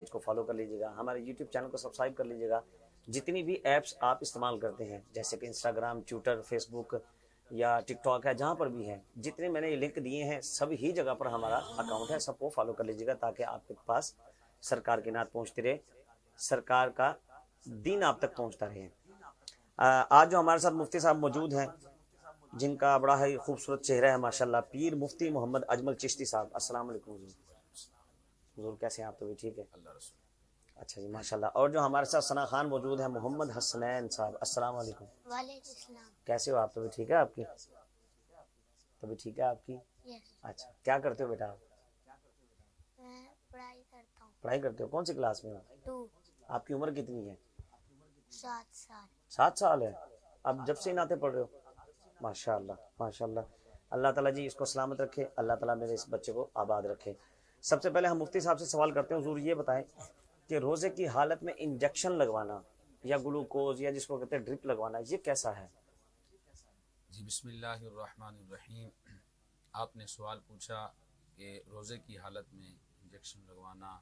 को फॉलो कर लीजिएगा, हमारे यूट्यूब चैनल को सब्सक्राइब कर लीजिएगा। जितनी भी ऐप्स आप इस्तेमाल करते हैं जैसे कि इंस्टाग्राम, ट्विटर, फेसबुक या टिकटॉक है, जहाँ पर भी हैं, जितने मैंने लिंक दिए हैं सभी ही जगह पर हमारा अकाउंट है, सबको फॉलो कर लीजिएगा ताकि आपके पास सरकार की नात पहुँचती रहे, सरकार का दीन आप तक पहुँचता रहे। आज जो हमारे साथ मुफ्ती साहब मौजूद हैं, जिनका बड़ा ही खूबसूरत चेहरा है माशाल्लाह, पीर मुफ्ती मोहम्मद अजमल चिश्ती साहब। अस्सलाम वालेकुम हुजूर, कैसे हैं आप? तो भी ठीक है, अच्छा जी माशाल्लाह। और जो हमारे साथ सना खान मौजूद है, मोहम्मद हसनैन साहब। अस्सलाम वालेकुम। वालेकुम सलाम। कैसे हो आप? तो भी ठीक है आपकी? तो भी ठीक है आपकी? अच्छा, क्या करते हो बेटा आप? मैं पढ़ाई करता हूँ। पढ़ाई करते हो? कौन सी क्लास में हो? 2। आपकी उम्र कितनी है? 7 साल। 7 साल है। अब जब से नाते पढ़ रहे हो? माशाल्लाह माशाल्लाह। अल्लाह ताला जी इसको सलामत रखे, अल्लाह ताला मेरे इस बच्चे को आबाद रखे। सबसे पहले हम मुफ्ती साहब से सवाल करते हैं, हुजूर ये बताएं कि रोज़े की हालत में इंजेक्शन लगवाना या ग्लूकोज या जिसको कहते हैं ड्रिप लगवाना, ये कैसा है? जी बिस्मिल्लाहिर्रहमानिर्रहीम। आपने सवाल पूछा कि रोज़े की हालत में इंजेक्शन लगवाना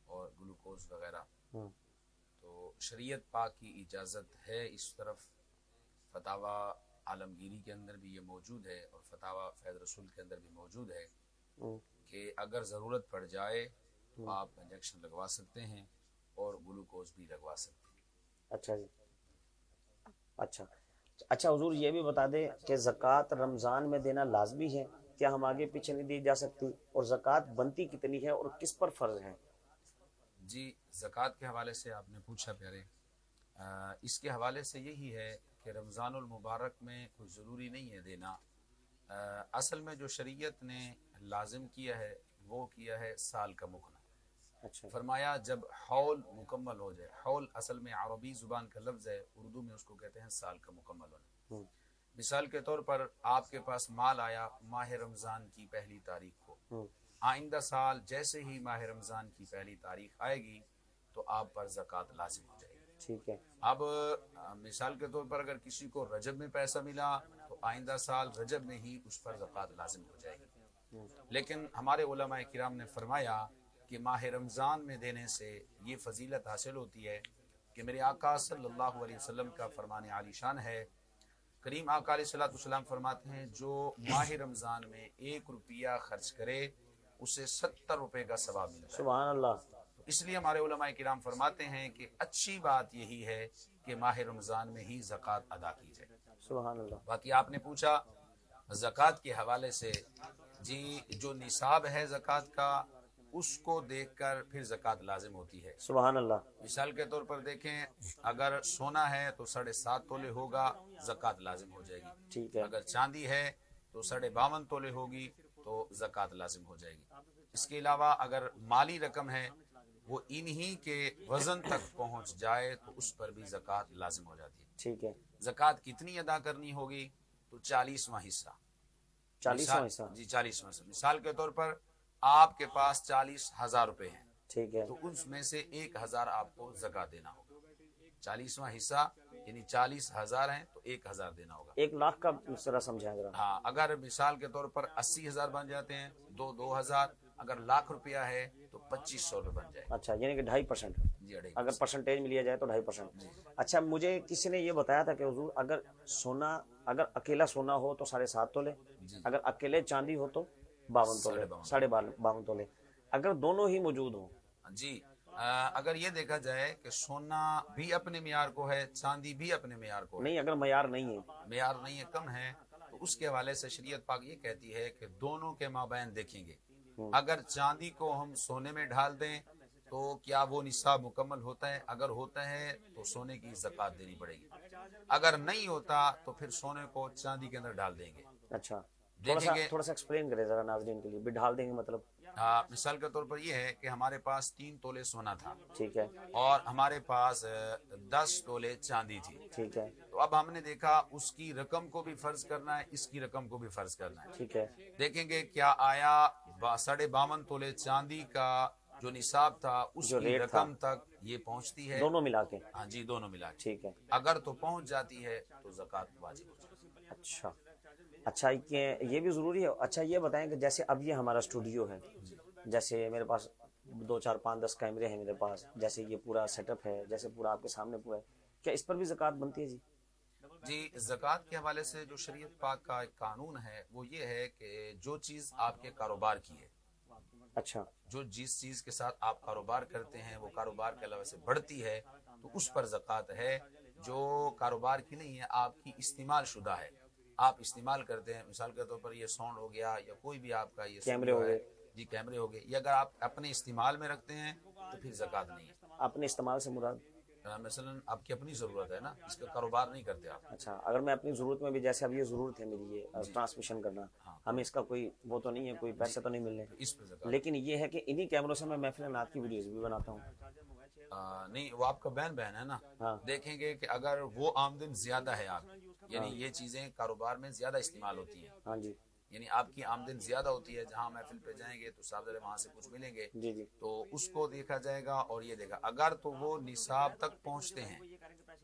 और ग्लूकोज वगैरह, तो शरीयत पाक की इजाज़त है इस तरफ। फतावा आलमगीरी के अंदर भी ये मौजूद है और फतावा फैज़ रसूल के अंदर भी मौजूद है कि अगर ज़रूरत पड़ जाए तो आप इंजेक्शन लगवा सकते हैं और ग्लूकोज भी लगवा सकते हैं। अच्छा जी, अच्छा अच्छा। हुजूर ये भी बता दें कि ज़कात रमज़ान में देना लाजमी है, क्या हम आगे पीछे नहीं दी जा सकती, और ज़कात बनती कितनी है और किस पर फ़र्ज है? जी, ज़कात के हवाले से आपने पूछा प्यारे, इसके हवाले से यही है कि रमज़ानुल मुबारक में कोई ज़रूरी नहीं है देना। असल में जो शरीयत ने लाजिम किया है वो किया है साल का मुकना। अच्छा, फरमाया जब हौल मुकम्मल हो जाए, हौल असल में अरबी ज़ुबान का लफ्ज़ है, उर्दू में उसको कहते हैं साल का मुकम्मल होना। मिसाल के तौर पर आपके पास माल आया माह रमज़ान की पहली तारीख को, आइंदा साल जैसे ही माह रमज़ान की पहली तारीख आएगी तो आप पर ज़कात लाजिम हो जाएगी। ठीक है। अब मिसाल के तौर पर अगर किसी को रजब में पैसा मिला तो आइंदा साल रजब में ही उस पर ज़कात लाजिम हो जाएगी। लेकिन हमारे उलमाए किराम ने फरमाया कि माह रमज़ान में देने से ये फजीलत हासिल होती है कि मेरे आका सल्लल्लाहु अलैहि वसल्लम का फरमान आलीशान है। करीम आका अलैहिस्सलाम फरमाते हैं जो माह रमज़ान में 1 रुपया खर्च करे उसे 70 रुपये का सवाब मिलता है। सुभान अल्लाह। इसलिए हमारे उलमाए किराम फरमाते हैं कि अच्छी बात यही है कि माह रमज़ान में ही ज़कात अदा की जाए। सुभान अल्लाह। बाकी आपने पूछा ज़कात के हवाले से, जी जो निसाब है ज़कात का उसको देखकर फिर ज़कात लाजिम होती है। सुभान अल्लाह। मिसाल के तौर पर देखें, अगर सोना है तो 7.5 तोले होगा, ज़कात लाजिम हो जाएगी। ठीक है। अगर चांदी है तो 52.5 तोले होगी तो ज़कात लाजिम हो जाएगी। इसके अलावा अगर माली रकम है वो इन्हीं के वजन तक पहुंच जाए तो उस पर भी ज़कात लाजिम हो जाती है। ठीक है। ज़कात कितनी अदा करनी होगी? तो 40वां हिस्सा। 40वां हिस्सा? जी 40वां हिस्सा। मिसाल के तौर पर आपके पास 40,000 रुपए हैं, ठीक है। तो उसमें से 1,000 आपको ज़कात देना होगा। 40वां हिस्सा यानी 40,000 हैं तो 1,000 देना होगा। 1 लाख का जरा समझाएं जरा। हाँ, अगर मिसाल के तौर पर 80,000 बन जाते हैं, 2,000। अगर लाख रुपया है तो 2,500 रुपये बन जाए। अच्छा, यानी कि 2.5%। जी 2.5%। अगर परसेंटेज में लिया जाए तो 2.5%। अच्छा, मुझे किसी ने ये बताया था कि हुजूर अगर सोना, अगर अकेला सोना हो तो 7.5 तोले, अगर अकेले चांदी हो तो 52 तोले, 52 तोले, अगर दोनों ही मौजूद हो। जी, अगर ये देखा जाए कि सोना भी अपने मियार को है, चांदी भी अपने मियार को है, नहीं, अगर मयार नहीं है, मियार नहीं है, कम है, तो उसके हवाले से शरीयत पाक ये कहती है कि दोनों के माबैन देखेंगे। अगर चांदी को हम सोने में ढाल दें तो क्या वो निसाब मुकम्मल होता है? अगर होता है तो सोने की ज़कात देनी पड़ेगी। अगर नहीं होता तो फिर सोने को चांदी के अंदर डाल देंगे। अच्छा, देखेंगे। थोड़ा सा एक्सप्लेन करें जरा नाज़रीन के लिए, भी ढाल देंगे मतलब? मिसाल के तौर पर ये है कि हमारे पास 3 तोले सोना था, ठीक है, और हमारे पास 10 तोले चांदी थी। ठीक है, तो अब हमने देखा उसकी रकम को भी फर्ज करना है, इसकी रकम को भी फर्ज करना है। ठीक है, देखेंगे क्या आया 52.5 तोले चांदी का जो निसाब था उसकी रकम तक ये पहुंचती है, दोनों मिला के? हाँ जी, दोनों मिला के। ठीक है। अगर तो पहुंच जाती है तो ज़कात वाजिब हो जाती है। अच्छा अच्छा, ये भी ज़रूरी है। अच्छा, ये बताएं कि जैसे अब ये हमारा स्टूडियो है, जैसे मेरे पास 2 4 5 10 कैमरे हैं मेरे पास, जैसे ये पूरा सेटअप है, जैसे पूरा आपके सामने पूरा है, क्या इस पर भी ज़कात बनती है जी? जी, ज़कात के हवाले से जो शरीयत पाक का एक कानून है वो ये है कि जो चीज़ आपके कारोबार की है, अच्छा, जो जिस चीज़ के साथ आप कारोबार करते हैं वो कारोबार के अलावा से बढ़ती है तो उस पर ज़कात है। जो कारोबार की नहीं है, आपकी इस्तेमाल शुदा है, आप इस्तेमाल करते हैं, मिसाल के तौर पर ये साउंड हो गया या कोई भी आपका ये कैमरे हो गए, जी कैमरे हो गए, ये अगर आप अपने इस्तेमाल में रखते हैं तो फिर ज़कात नहीं है। अपने इस्तेमाल से मुराद? मसलन आपकी अपनी ज़रूरत है ना, इसका कारोबार नहीं करते आप। अच्छा, अगर मैं अपनी ज़रूरत में भी, जैसे अब ये ज़रूरत है मेरी ये ट्रांसमिशन करना, हमें इसका कोई वो तो नहीं है, कोई पैसे तो नहीं मिलने, इस पर ज़कात लेकिन ये है कि इन्हीं कैमरों से मैं महफिल नात की वीडियोज़ भी बनाता हूँ। नहीं, वो आपका बहन है ना। हाँ। देखेंगे कि अगर वो आमदन ज्यादा है आप, यानी ये चीजें कारोबार में ज्यादा इस्तेमाल होती हैं, हाँ जी, यानी आपकी आमदन ज्यादा होती है, जहाँ महफिल पे जाएंगे तो साहब वहाँ से कुछ मिलेंगे, जी जी, तो उसको देखा जाएगा और ये देखा अगर तो वो निसाब तक पहुँचते हैं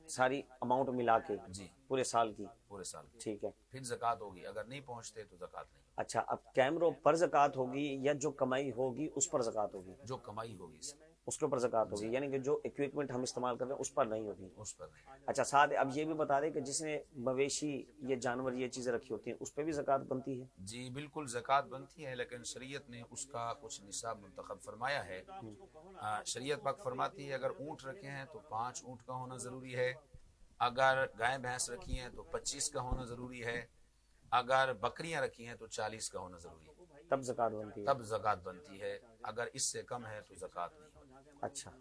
सारी अमाउंट मिला के जी पूरे साल की, पूरे साल की, ठीक है। फिर ज़कात होगी, अगर नहीं पहुँचते तो ज़कात नहीं। अच्छा, अब कैमरों पर ज़कात होगी या जो कमाई होगी उस पर ज़कात होगी? जो कमाई होगी इसमें उसके ऊपर ज़कात होगी, यानी कि जो इक्विपमेंट हम इस्तेमाल कर रहे हैं उस पर नहीं होगी। उस पर नहीं। अच्छा, साथ अब ये भी बता दें कि जिसने मवेशी, ये जानवर, ये चीज़ें रखी होती हैं उस पर भी ज़कात बनती है? जी बिल्कुल ज़कात बनती है, लेकिन शरीयत ने उसका कुछ निसाब मुंतखब फरमाया है। शरीयत पाक फरमाती है अगर ऊँट रखे हैं तो 5 ऊँट का होना ज़रूरी है, अगर गाय भैंस रखी हैं तो 25 का होना ज़रूरी है, अगर बकरियां रखी हैं तो 40 का होना ज़रूरी है, तब ज़कात बनती है। तब ज़कात बनती है, अगर इससे कम है तो ज़कात नहीं। अच्छा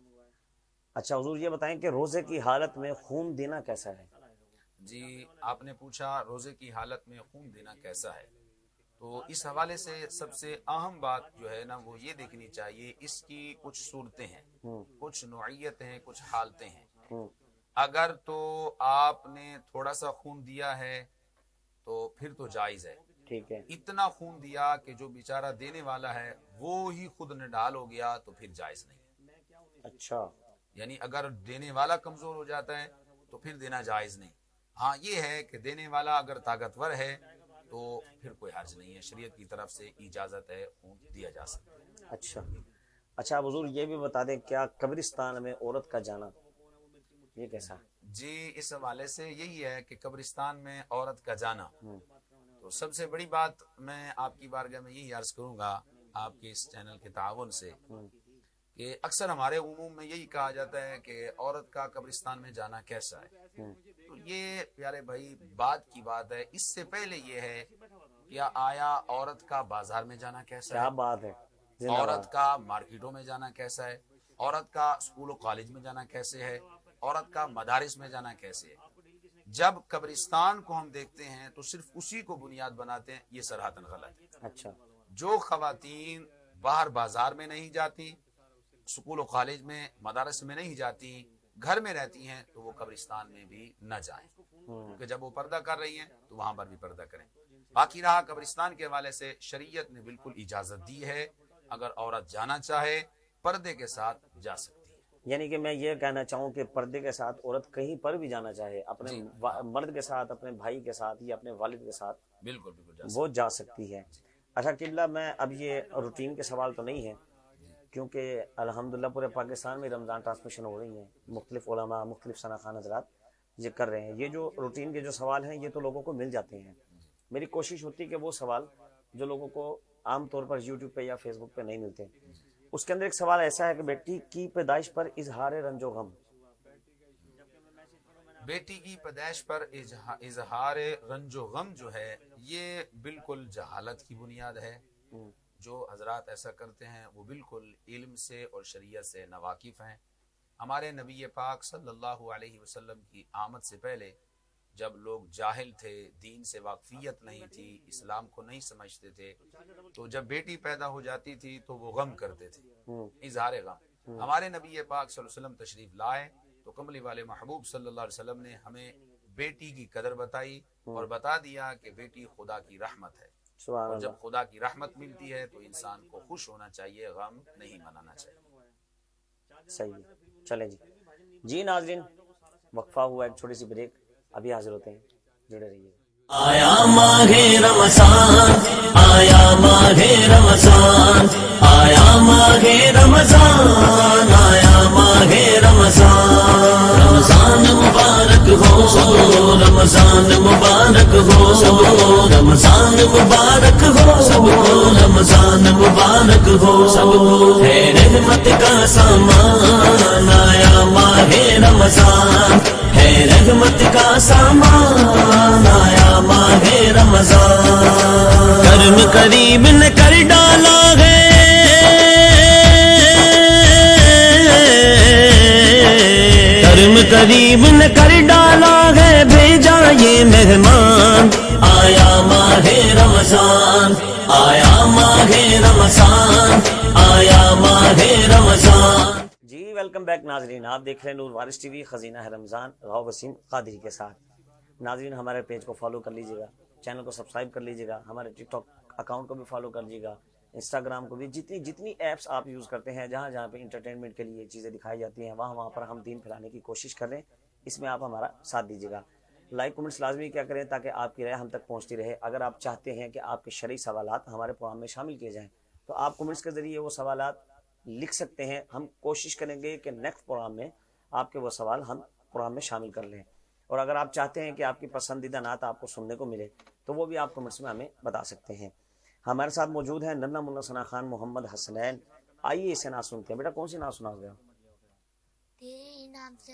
अच्छा, हुजूर ये बताएं कि रोज़े की हालत में खून देना कैसा है? जी, आपने पूछा रोज़े की हालत में खून देना कैसा है, तो इस हवाले से सबसे अहम बात जो है ना वो ये देखनी चाहिए, इसकी कुछ सूरतें हैं, कुछ नौइयत हैं, कुछ हालतें हैं। अगर तो आपने थोड़ा सा खून दिया है तो फिर तो जायज़ है, ठीक है। इतना खून दिया कि जो बेचारा देने वाला है वो ही खुद निडाल हो गया तो फिर जायज़ नहीं। अच्छा, यानी अगर देने वाला कमजोर हो जाता है तो फिर देना जायज नहीं। हाँ, ये है कि देने वाला अगर ताकतवर है तो फिर कोई हर्ज नहीं है, शरीयत की तरफ से इजाजत है, खून दिया जा सकता है। अच्छा अच्छा, हुजूर ये भी बता दें क्या कब्रिस्तान में औरत का जाना ये कैसा है? जी, इस हवाले से यही है कि कब्रिस्तान में औरत का जाना, तो सबसे बड़ी बात मैं आपकी बारगाह में यही अर्ज करूंगा आपके इस चैनल के ताउन से कि अक्सर हमारे उमूम में यही कहा जाता है कि औरत का कब्रिस्तान में जाना कैसा है। तो ये प्यारे भाई बात की बात है, इससे पहले ये है क्या आया औरत का बाजार में जाना कैसा क्या है, बात है, औरत का मार्केटों में जाना कैसा है, औरत का स्कूल और कॉलेज में जाना कैसे है, औरत का मदारिस में जाना कैसे है। जब कब्रिस्तान को हम देखते हैं तो सिर्फ उसी को बुनियाद बनाते हैं, ये सराहतन गलत है। अच्छा, जो खवातीन बाहर बाजार में नहीं जाती, स्कूल और कॉलेज में मदारस में नहीं जाती, घर में रहती हैं, तो वो कब्रिस्तान में भी न जाएं, क्योंकि जब वो पर्दा कर रही हैं तो वहां पर भी पर्दा करें। बाकी रहा कब्रिस्तान के हवाले से, शरीयत ने बिल्कुल इजाजत दी है, अगर औरत जाना चाहे पर्दे के साथ जा सकती है। यानी कि मैं ये कहना चाहूँ कि पर्दे के साथ औरत कहीं पर भी जाना चाहे, अपने मर्द के साथ, अपने भाई के साथ या अपने वालिद के साथ, बिल्कुल बिल्कुल वो जा सकती है। अच्छा किबला, मैं अब ये रूटीन के सवाल तो नहीं है, क्योंकि अल्हम्दुलिल्लाह पूरे पाकिस्तान में रमज़ान ट्रांसमिशन हो रही हैं, मुख्तलिफ उलमा, मुख्तलिफ सना खान हज़रात ये कर रहे हैं। ये जो रूटीन के जो सवाल हैं ये तो लोगों को मिल जाते हैं। मेरी कोशिश होती है कि वो सवाल जो लोगों को आम तौर पर यूट्यूब पे या फेसबुक पे नहीं मिलते, उसके अंदर एक सवाल ऐसा है कि बेटी की पैदाइश पर इजहार रंजो गम, बेटी की पैदाइश पर इजहार रंजो गम जो है ये बिल्कुल जहालत की बुनियाद है। जो हजरात ऐसा करते हैं वो बिल्कुल इल्म से और शरीयत से नावाकिफ हैं। हमारे नबी पाक सल्लल्लाहु अलैहि वसल्लम की आमद से पहले जब लोग जाहिल थे, दीन से वाकफियत नहीं थी, इस्लाम को नहीं समझते थे, तो जब बेटी पैदा हो जाती थी तो वो गम करते थे, इजहार गम। हमारे नबी पाक सल्लल्लाहु अलैहि वसल्लम तशरीफ लाए तो कमली वाले महबूब सल्लल्लाहु अलैहि वसल्लम ने हमें बेटी की कदर बताई और बता दिया कि बेटी खुदा की रहमत है, और जब खुदा की रहमत मिलती है तो इंसान को खुश होना चाहिए, गम नहीं मनाना चाहिए। सही है, चले जी नाज़रीन, वक्फा हुआ एक छोटी सी ब्रेक, अभी हाजिर होते हैं, जुड़े रहिए। आया माहे रमज़ान, आया माहे रमज़ान। آیا ماہ رمضان، آیا ماہ رمضان، رمضان مبارک ہو، رمضان مبارک ہو، رمضان مبارک ہو، رمضان مبارک ہو، ہے رحمت کا سامان، آیا ماہ رمضان، ہے رحمت کا سامان، آیا ماہ رمضان، کرم قریب نے کر ڈالا ہے، کرم قریب نے کر ڈالا ہے، بھیجا یہ مہمان، آیا ماہ رمضان، آیا ماہ رمضان، آیا ماہ رمضان۔ جی ویلکم بیک ناظرین، آپ دیکھ رہے ہیں نور وارث ٹی وی، خزینہ ہے رمضان، راؤ وسیم قادری کے ساتھ۔ ناظرین ہمارے پیج کو فالو کر لیجیے گا، چینل کو سبسکرائب کر لیجیے گا، ہمارے ٹک ٹاک اکاؤنٹ کو بھی فالو کر لیجیے گا، انسٹاگرام کو بھی، جتنی ایپس آپ یوز کرتے ہیں، جہاں پہ انٹرٹینمنٹ کے لیے چیزیں دکھائی جاتی ہیں، وہاں پر ہم دین پھیلانے کی کوشش کر رہے ہیں، اس میں آپ ہمارا ساتھ دیجیے گا۔ لائک کمنٹس لازمی کیا کریں تاکہ آپ کی رائے ہم تک پہنچتی رہے۔ اگر آپ چاہتے ہیں کہ آپ کے شرعی سوالات ہمارے پروگرام میں شامل کیے جائیں تو آپ کمنٹس کے ذریعے وہ سوالات لکھ سکتے ہیں، ہم کوشش کریں گے کہ نیکسٹ پروگرام میں آپ کے وہ سوال ہم پروگرام میں شامل کر لیں۔ اور اگر آپ چاہتے ہیں کہ آپ کی پسندیدہ نعت آپ کو سننے کو ملے تو وہ بھی آپ کمنٹس میں ہمیں بتا سکتے ہیں۔ ہمارے ساتھ موجود ہیں ننا ملا ثنا خان محمد حسنین، آئیے اسے نعت سنتے ہیں۔ بیٹا کون سی نعت سنا گیا؟ تیرے انعام سے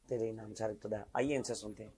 تیرے انعام سے ابتدا، آئیے ان سے سنتے ہیں۔